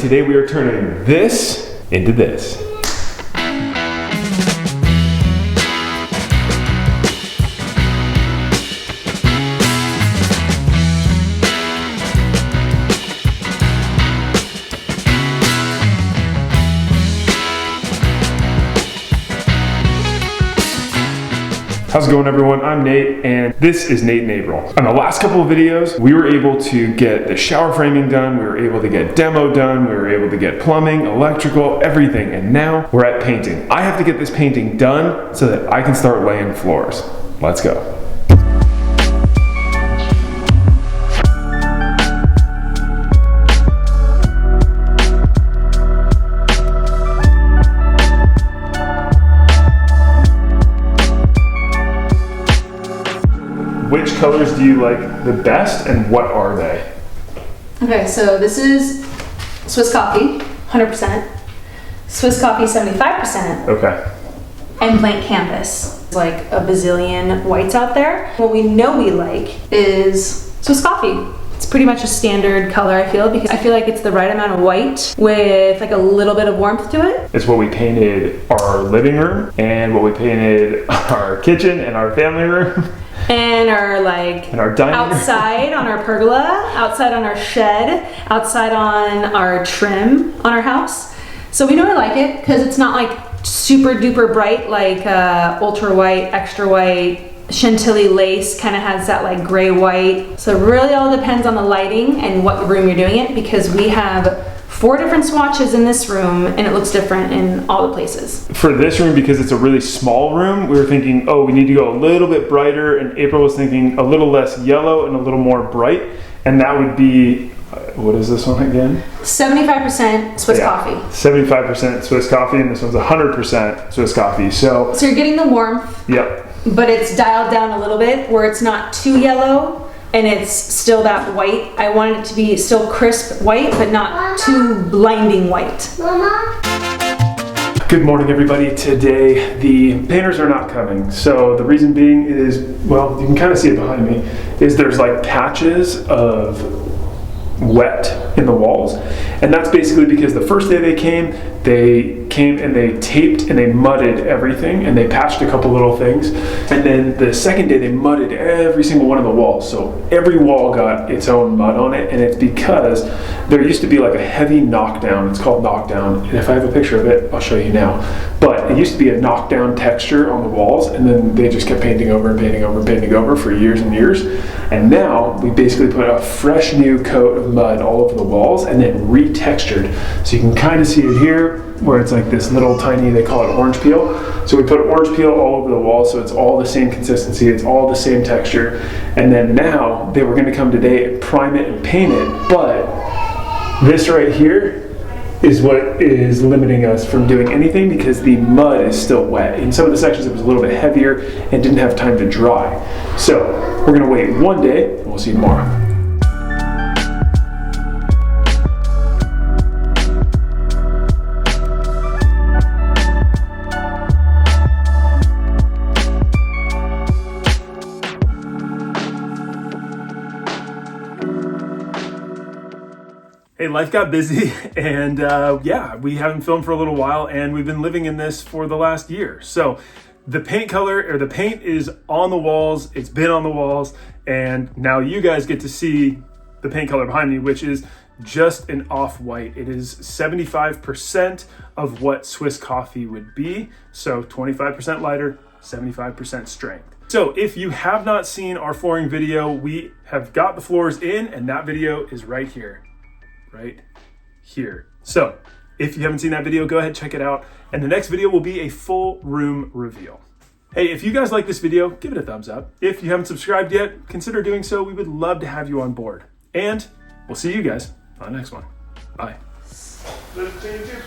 Today we are turning this into this. How's it going, everyone? I'm Nate, and this is Nate and April. On the last couple of videos, we were able to get the shower framing done, we were able to get demo done, we were able to get plumbing, electrical, everything, and now we're at painting. I have to get this painting done so that I can start laying floors. Let's go. Which colors do you like the best, and what are they? Okay, so this is Swiss coffee, 100%. Swiss coffee, 75%. Okay. And blank canvas. There's like a bazillion whites out there. What we know we like is Swiss coffee. It's pretty much a standard color, I feel, because I feel like it's the right amount of white with like a little bit of warmth to it. It's what we painted our living room, and what we painted our kitchen and our family room. And our dining outside on our pergola, outside on our shed, outside on our trim on our house. So we know we like it because it's not like super duper bright, like ultra white, extra white, Chantilly lace kind of has that like gray white. So it really all depends on the lighting and what room you're doing it, because we have 4 different swatches in this room and it looks different in all the places. For this room, because it's a really small room, we were thinking, oh, we need to go a little bit brighter, and April was thinking a little less yellow and a little more bright, and that would be, what is this one again? 75% Swiss coffee. 75% Swiss coffee, and this one's 100% Swiss coffee. So you're getting the warmth. Yep. But it's dialed down a little bit where it's not too yellow and it's still that white. I want it to be still crisp white, but not too blinding white. Mama? Good morning, everybody. Today, the painters are not coming. So the reason being is, well, you can kind of see it behind me, is there's like patches of wet in the walls. And that's basically because the first day they came and they taped and they mudded everything, and they patched a couple little things. And then the second day they mudded every single one of the walls. So every wall got its own mud on it, and it's because there used to be like a heavy knockdown. It's called knockdown, and if I have a picture of it, I'll show you now. But it used to be a knockdown texture on the walls, and then they just kept painting over and painting over and painting over for years and years. And now we basically put a fresh new coat of mud all over the walls and then retextured. So you can kind of see it here, where it's like this little tiny, they call it orange peel. So we put orange peel all over the wall, so it's all the same consistency, it's all the same texture. And then now they were gonna come today and prime it and paint it, but this right here is what is limiting us from doing anything, because the mud is still wet. In some of the sections it was a little bit heavier and didn't have time to dry. So we're gonna wait one day and we'll see you tomorrow. Hey, life got busy, and yeah, we haven't filmed for a little while, and we've been living in this for the last year. So the paint color, or the paint, is on the walls, it's been on the walls, and now you guys get to see the paint color behind me, which is just an off-white. It is 75% of what Swiss coffee would be, so 25% lighter, 75% strength. So if you have not seen our flooring video, we have got the floors in, and that video is right here. Right here. So if you haven't seen that video, go ahead, check it out. And the next video will be a full room reveal. Hey, if you guys like this video, give it a thumbs up. If you haven't subscribed yet, consider doing so. We would love to have you on board. And we'll see you guys on the next one. Bye. Let's change your